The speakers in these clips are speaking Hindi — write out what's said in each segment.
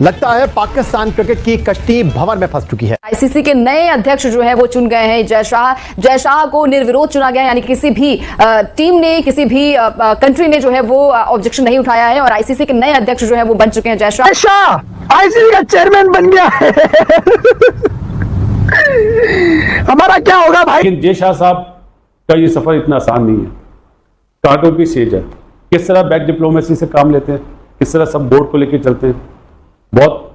लगता है पाकिस्तान क्रिकेट की कश्ती भंवर में फंस चुकी है। आईसीसी के नए अध्यक्ष जो है वो चुन गए हैं जय शाह को निर्विरोध चुना गया, यानी किसी भी टीम ने, किसी भी कंट्री ने जो है वो ऑब्जेक्शन नहीं उठाया है और आईसीसी के नए अध्यक्ष जो है वो बन चुके हैं। जय शाह आईसीसी का चेयरमैन बन गया है। हमारा क्या होगा भाई? लेकिन जय शाह साहब का ये सफर इतना आसान नहीं है, कांटों की सेज है। किस तरह बैक डिप्लोमेसी से काम लेते हैं, किस तरह सब बोर्ड को लेकर चलते हैं, बहुत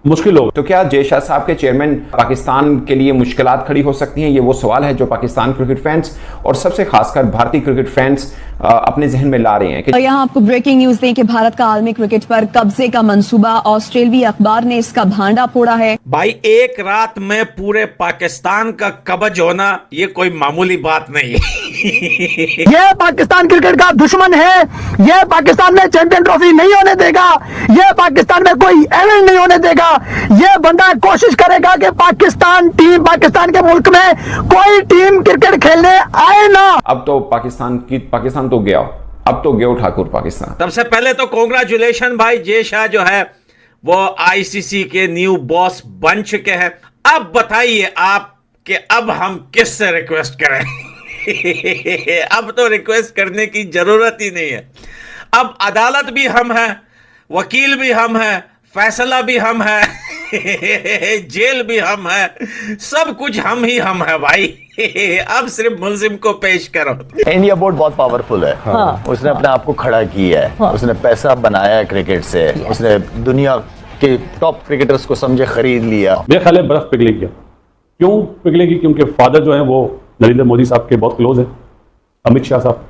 मुश्किल होगा। तो क्या जय शाह साहब के चेयरमैन पाकिस्तान के लिए मुश्किलात खड़ी हो सकती हैं? ये वो सवाल है जो पाकिस्तान क्रिकेट फैंस और सबसे खासकर भारतीय क्रिकेट फैंस अपने जहन में ला रहे हैं। और यहाँ आपको ब्रेकिंग न्यूज दें कि भारत का आलमी क्रिकेट पर कब्जे का मंसूबा, ऑस्ट्रेलियाई अखबार ने इसका भांडा फोड़ा है। भाई एक रात में पूरे पाकिस्तान का कब्ज होना ये कोई मामूली बात नहीं है। ये पाकिस्तान क्रिकेट का दुश्मन है, ये पाकिस्तान में चैंपियन ट्रॉफी नहीं होने देगा, ये पाकिस्तान में कोई इवेंट नहीं होने देगा। ये बंदा कोशिश करेगा कि पाकिस्तान के मुल्क में कोई टीम क्रिकेट खेलने आए ना। अब तो पाकिस्तान तो गया, अब तो गया ठाकुर पाकिस्तान। सबसे पहले तो कांग्रेचुलेशन भाई, जय शाह जो है वो आईसीसी के न्यू बॉस बन चुके हैं। अब बताइए आप कि अब हम किससे रिक्वेस्ट करें? अब तो रिक्वेस्ट करने की जरूरत ही नहीं है। अब अदालत भी हम हैं, वकील भी हम हैं, फैसला भी हम है, जेल भी हम है, सब कुछ हम है भाई। अब सिर्फ मुल्जिम को पेश करो। इंडिया बोर्ड बहुत पावरफुल है। हाँ। उसने अपने आप को खड़ा किया है। हाँ। उसने पैसा बनाया है क्रिकेट से। उसने दुनिया के टॉप क्रिकेटर्स को समझे खरीद लिया। मेरे ख्याल है बर्फ पिघलेगी। क्यों पिघलेगी? क्योंकि फादर जो है वो नरेंद्र मोदी साहब के बहुत क्लोज है, अमित शाह साहब।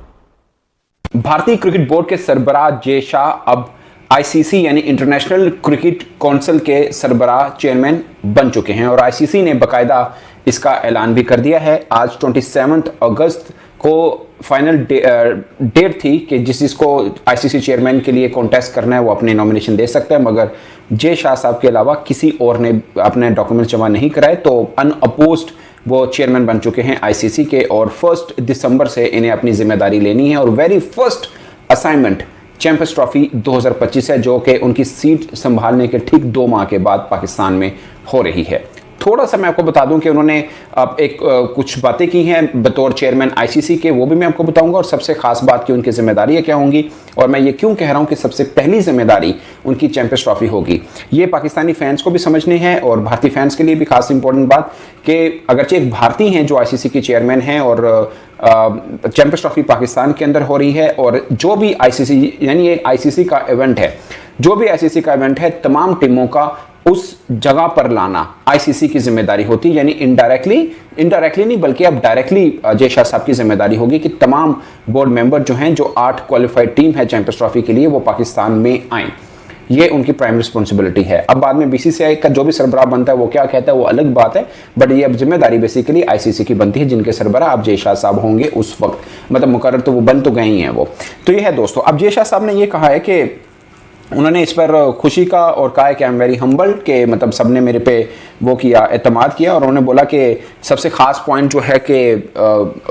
भारतीय क्रिकेट बोर्ड के सरबराह जय शाह अब आईसीसी यानी इंटरनेशनल क्रिकेट काउंसिल के सरबराह चेयरमैन बन चुके हैं और आईसीसी ने बाकायदा इसका ऐलान भी कर दिया है। आज 27 अगस्त को फाइनल डेट थी कि जिसको आईसीसी चेयरमैन के लिए कॉन्टेस्ट करना है वो अपने नॉमिनेशन दे सकता है, मगर जय शाह साहब के अलावा किसी और ने अपने डॉक्यूमेंट जमा नहीं कराए, तो अनअपोज्ड वो चेयरमैन बन चुके हैं आईसीसी के और 1 दिसंबर से इन्हें अपनी जिम्मेदारी लेनी है और very first assignment champions trophy 2025 है, जो कि उनकी सीट संभालने के ठीक 2 माह के बाद पाकिस्तान में हो रही है। थोड़ा सा मैं आपको बता दूं कि उन्होंने अब कुछ बातें की हैं बतौर चेयरमैन आईसीसी के, वो भी मैं आपको बताऊंगा और सबसे खास बात की उनकी जिम्मेदारियां क्या होंगी और मैं ये क्यों कह रहा हूं कि सबसे पहली जिम्मेदारी उनकी चैंपियंस ट्रॉफी होगी। ये पाकिस्तानी फैंस को भी समझनी है और भारतीय फैंस के लिए भी खास इंपॉर्टेंट बात कि अगरचे एक भारतीय हैं जो आईसीसी के चेयरमैन हैं और चैंपियंस ट्रॉफी पाकिस्तान के अंदर हो रही है और जो भी आईसीसी यानी ये आईसीसी का इवेंट है, जो भी आईसीसी का इवेंट है, तमाम टीमों का उस जगह पर लाना आईसीसी की जिम्मेदारी होती है। यानी इनडायरेक्टली नहीं बल्कि अब डायरेक्टली जय शाह साहब की जिम्मेदारी होगी कि तमाम बोर्ड मेंबर जो हैं, जो 8 क्वालिफाइड टीम है चैंपियंस ट्रॉफी के लिए, वो पाकिस्तान में आए। ये उनकी प्राइम रिस्पॉन्सिबिलिटी है। अब बाद में बीसीसीआई का जो भी सरबराह बनता है वो क्या कहता है वो अलग बात है, बट ये अब जिम्मेदारी बेसिकली आईसीसी की बनती है, जिनके सरबराह अब जय शाह साहब होंगे उस वक्त, मतलब मुकर्रर तो वो बन तो गए ही हैं वो। तो ये है दोस्तों। अब जय शाह साहब ने ये कहा है कि उन्होंने इस पर खुशी का और कहा है कि आई एम वेरी हम्बल, के मतलब सबने मेरे पे वो किया, एतमाद किया और उन्होंने बोला कि सबसे खास पॉइंट जो है कि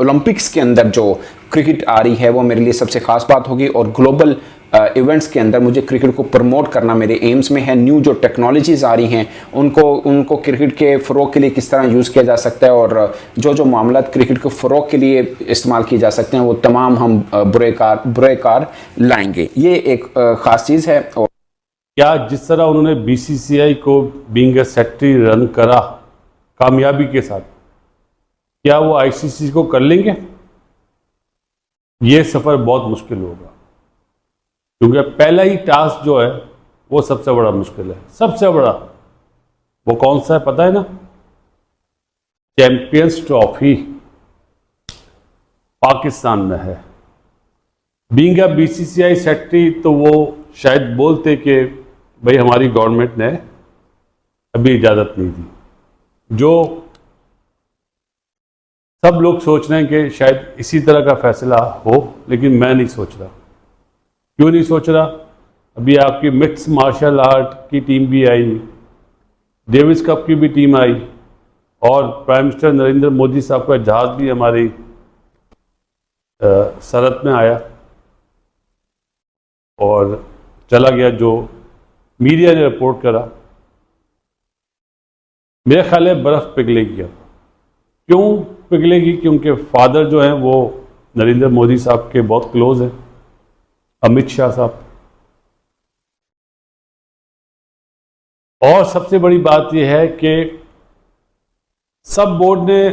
ओलंपिक्स के अंदर जो क्रिकेट आ रही है वो मेरे लिए सबसे खास बात होगी और ग्लोबल इवेंट्स के अंदर मुझे क्रिकेट को प्रमोट करना मेरे एम्स में है। न्यू जो टेक्नोलॉजीज़ आ रही हैं उनको क्रिकेट के फ़रोग के लिए किस तरह यूज़ किया जा सकता है और जो मामला क्रिकेट के फ़रोग के लिए इस्तेमाल किए जा सकते हैं वो तमाम हम बुरे कार लाएंगे। ये एक ख़ास चीज़ है। और क्या जिस तरह उन्होंने बीसीसीआई को बीइंग ए सेक्रेटरी रन करा कामयाबी के साथ, क्या वो आईसीसी को कर लेंगे? ये सफ़र बहुत मुश्किल होगा क्योंकि पहला ही टास्क जो है वो सबसे बड़ा मुश्किल है। सबसे बड़ा वो कौन सा है पता है ना? चैंपियंस ट्रॉफी पाकिस्तान में है। बीइंग अ बीसीसीआई सेक्रेटरी तो वो शायद बोलते कि भाई हमारी गवर्नमेंट ने अभी इजाज़त नहीं दी। जो सब लोग सोच रहे हैं कि शायद इसी तरह का फैसला हो, लेकिन मैं नहीं सोच रहा। क्यों नहीं सोच रहा? अभी आपकी मिक्स मार्शल आर्ट की टीम भी आई, डेविस कप की भी टीम आई और प्राइम मिनिस्टर नरेंद्र मोदी साहब का जहाज़ भी हमारी सरहद में आया और चला गया, जो मीडिया ने रिपोर्ट करा, मेरा ख्याल है बर्फ पिघलेगी। अब क्यों पिघलेगी? क्योंकि फादर जो हैं वो नरेंद्र मोदी साहब के बहुत क्लोज हैं, अमित शाह साहब। और सबसे बड़ी बात यह है कि सब बोर्ड ने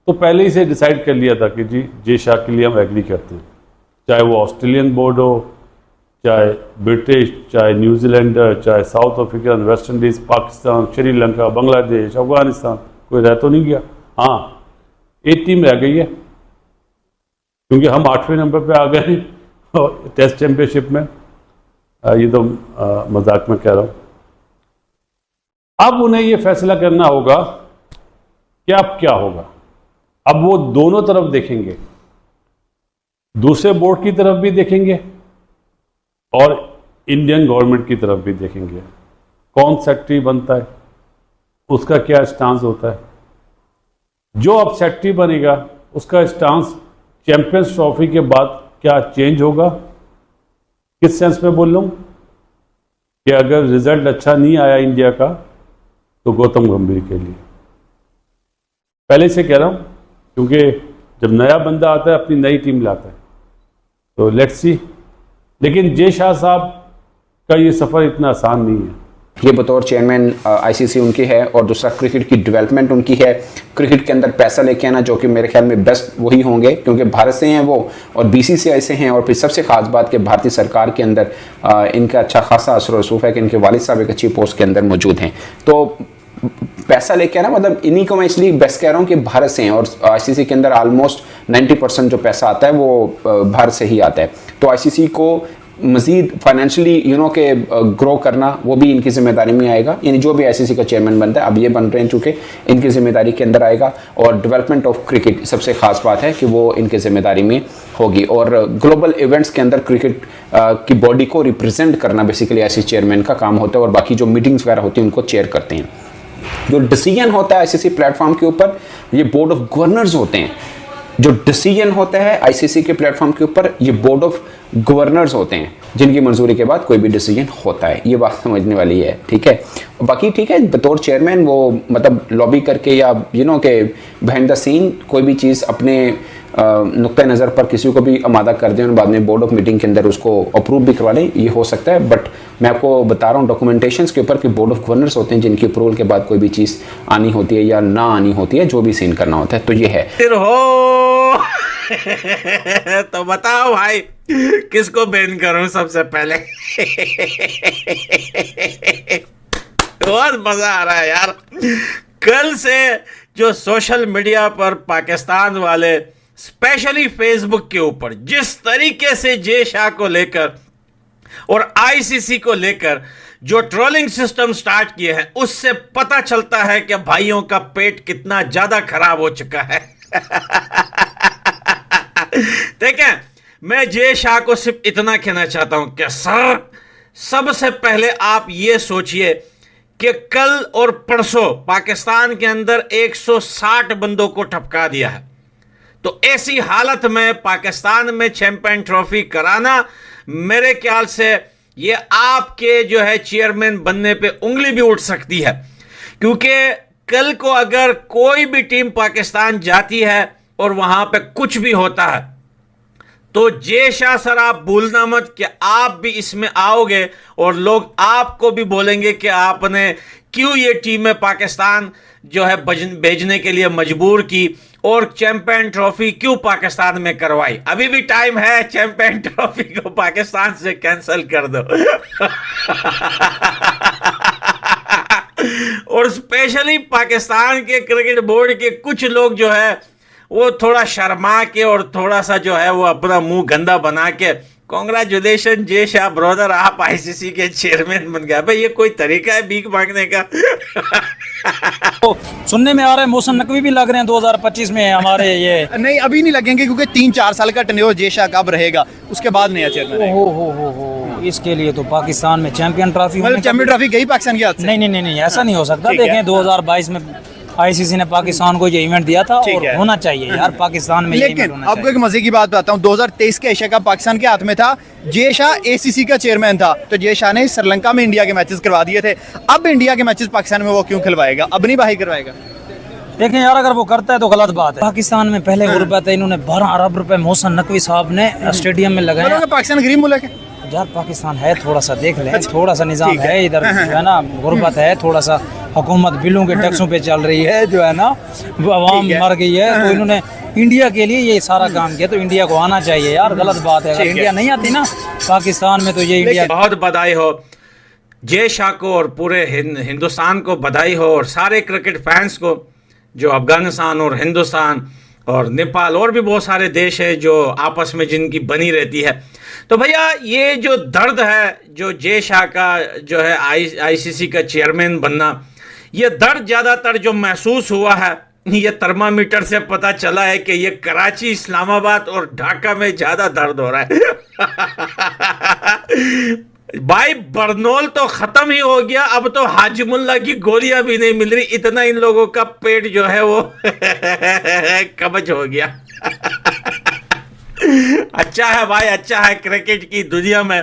तो पहले ही से डिसाइड कर लिया था कि जी जे शाह के लिए हम एग्री करते हैं, चाहे वो ऑस्ट्रेलियन बोर्ड हो, चाहे ब्रिटिश, चाहे न्यूजीलैंडर, चाहे south African, West Indies, Pakistan, Sri Lanka, Bangladesh, Afghanistan, कोई रह तो नहीं गया। हाँ, एक टीम रह गई है क्योंकि हम 8वें नंबर पे आ गए हैं टेस्ट चैंपियनशिप में। ये तो मजाक में कह रहा हूँ। अब उन्हें ये फैसला करना होगा कि अब क्या होगा। अब वो दोनों तरफ देखेंगे, दूसरे बोर्ड की तरफ भी देखेंगे और इंडियन गवर्नमेंट की तरफ भी देखेंगे। कौन सेक्रेटरी बनता है, उसका क्या स्टांस होता है। जो अब सेक्रेटरी बनेगा उसका स्टांस चैंपियंस ट्रॉफी के बाद क्या चेंज होगा। किस सेंस में बोल रहा हूं कि अगर रिजल्ट अच्छा नहीं आया इंडिया का तो गौतम गंभीर के लिए, पहले से कह रहा हूं, क्योंकि जब नया बंदा आता है अपनी नई टीम लाता है, तो लेट्स सी। लेकिन जे शाह साहब का ये सफ़र इतना आसान नहीं है। ये बतौर चेयरमैन आईसीसी उनकी है, और दूसरा क्रिकेट की डेवलपमेंट उनकी है। क्रिकेट के अंदर पैसा लेके आना, जो कि मेरे ख्याल में बेस्ट वही होंगे, क्योंकि भारत से हैं वो और बीसीसीआई से हैं। और फिर सबसे खास बात कि भारतीय सरकार के अंदर इनका अच्छा खासा असर रसूख है कि इनके वालिद साहब एक अच्छी पोस्ट के अंदर मौजूद हैं। तो पैसा लेके आना, मतलब इन्हीं को मैं इसलिए बेस्ट कह रहा हूँ कि भारत से हैं, और आईसीसी के अंदर ऑलमोस्ट 90% जो पैसा आता है वो भारत से ही आता है। तो आईसीसी को मजीद फाइनेंशियली के ग्रो करना वो भी इनकी जिम्मेदारी में आएगा। यानी जो भी आईसीसी का चेयरमैन बनता है, अब ये बन रहे हैं चूँकि इनकी जिम्मेदारी के अंदर आएगा। और डेवलपमेंट ऑफ क्रिकेट सबसे खास बात है कि वो इनकी जिम्मेदारी में होगी। और ग्लोबल इवेंट्स के अंदर क्रिकेट की बॉडी को रिप्रेजेंट करना बेसिकली आईसीसी चेयरमैन का काम होता है, और बाकी जो मीटिंग्स वगैरह होती हैं उनको चेयर करते हैं। जो डिसीजन होता है आईसीसी प्लेटफॉर्म के ऊपर, ये बोर्ड ऑफ गवर्नर्स होते हैं। जो डिसीजन होता है आईसीसी के प्लेटफॉर्म के ऊपर, ये बोर्ड ऑफ गवर्नर्स होते हैं, जिनकी मंजूरी के बाद कोई भी डिसीजन होता है। ये बात समझने वाली है, ठीक है। बाकी ठीक है, बतौर चेयरमैन वो मतलब लॉबी करके या के बिहाइंड द सीन कोई भी चीज़ अपने नुक्ता नज़र पर किसी को भी आमादा कर दें और बाद में बोर्ड ऑफ मीटिंग के अंदर उसको अप्रूव भी करवा लें, ये हो सकता है। बट मैं आपको बता रहा हूँ डॉक्यूमेंटेशंस के ऊपर कि बोर्ड ऑफ गवर्नर्स होते हैं, जिनकी अप्रूवल के बाद कोई भी चीज़ आनी होती है या ना आनी होती है, जो भी सीन करना होता है। तो ये है। तो बताओ भाई, किसको बैन करूं सबसे पहले? बहुत मजा आ रहा है यार। कल से जो सोशल मीडिया पर पाकिस्तान वाले, स्पेशली फेसबुक के ऊपर, जिस तरीके से जे शाह को लेकर और आईसीसी को लेकर जो ट्रोलिंग सिस्टम स्टार्ट किए हैं, उससे पता चलता है कि भाइयों का पेट कितना ज्यादा खराब हो चुका है। देखें, मैं जे शाह को सिर्फ इतना कहना चाहता हूं कि सर, सबसे पहले आप ये सोचिए कि कल और परसों पाकिस्तान के अंदर 160 बंदों को ठपका दिया है। तो ऐसी हालत में पाकिस्तान में चैंपियन ट्रॉफी कराना, मेरे ख्याल से ये आपके जो है चेयरमैन बनने पे उंगली भी उठ सकती है। क्योंकि कल को अगर कोई भी टीम पाकिस्तान जाती है और वहां पे कुछ भी होता है, तो जे शाह सर आप भूलना मत कि आप भी इसमें आओगे और लोग आपको भी बोलेंगे कि आपने क्यों ये टीमें पाकिस्तान जो है भेजने के लिए मजबूर की और चैंपियन ट्रॉफी क्यों पाकिस्तान में करवाई। अभी भी टाइम है, चैंपियन ट्रॉफी को पाकिस्तान से कैंसिल कर दो। और स्पेशली पाकिस्तान के क्रिकेट बोर्ड के कुछ लोग जो है वो थोड़ा शर्मा के और थोड़ा सा जो है वो अपना मुंह गंदा बना के, कांग्रेचुलेशन जे शाह ब्रदर, आप आईसीसी के चेयरमैन बन गए। भाई ये कोई तरीका है भीख मांगने का? तो सुनने में आ रहा है मौसम नकवी भी लग रहे हैं 2025 में हमारे ये। नहीं, अभी नहीं लगेंगे क्योंकि 3-4 साल का टेन्योर जे शाह कब रहेगा, उसके बाद नया चेयरमैन। हो इसके लिए तो पाकिस्तान में चैंपियन ट्रॉफी, मतलब चैंपियन ट्रॉफी गई पाकिस्तान के हाथ से? नहीं, ऐसा नहीं हो सकता। देखें 2022 में आईसीसी ने पाकिस्तान को ये इवेंट दिया था ठीक और है। होना चाहिए यार, पाकिस्तान में ये इवेंट लेकिन होना आपको चाहिए। एक मजे की बात बताता हूँ, 2023 के एशिया कप पाकिस्तान के हाथ में था। जय शाह एसीसी का चेयरमैन था, तो जय शाह ने श्रीलंका में इंडिया के मैचेस करवा दिए थे। अब इंडिया के मैचेस पाकिस्तान में वो क्यों खिलवाएगा, अब नहीं बाही करवाएगा? देखें यार, अगर वो करता है तो गलत बात है। पाकिस्तान में पहले गुर्बत है, इन्होंने 12 अरब रुपए मोहसिन नकवी साहब ने स्टेडियम में लगाए। बोलोगे पाकिस्तान गरीब मुल्क है? यार पाकिस्तान है, थोड़ा सा देख लें, थोड़ा सा निजाम ठीक है। है इधर, जो है ना, गुर्बत है थोड़ा सा, हुकूमत बिलों के टैक्सों पे चल रही है, जो है ना, वो आवाम ठीक है। मर गई है। तो इन्होंने इंडिया के लिए ये सारा काम किया, तो इंडिया को आना चाहिए यार, गलत बात है। अगर ठीक है। इंडिया नहीं आती ना पाकिस्तान में, तो ये इंडिया बहुत बधाई हो जय शाह को और पूरे हिंदुस्तान को बधाई हो, और सारे क्रिकेट फैंस को जो अफगानिस्तान और हिंदुस्तान और नेपाल और भी बहुत सारे देश है जो आपस में जिनकी बनी रहती है। तो भैया ये जो दर्द है जो जय शाह का जो है आईसीसी का चेयरमैन बनना, ये दर्द ज़्यादातर जो महसूस हुआ है ये थर्मामीटर से पता चला है कि ये कराची, इस्लामाबाद और ढाका में ज़्यादा दर्द हो रहा है। भाई बरनौल तो खत्म ही हो गया, अब तो हाजिमुल्ला की गोलियां भी नहीं मिल रही, इतना इन लोगों का पेट जो है वो कब्ज हो गया। अच्छा है भाई, अच्छा है क्रिकेट की दुनिया में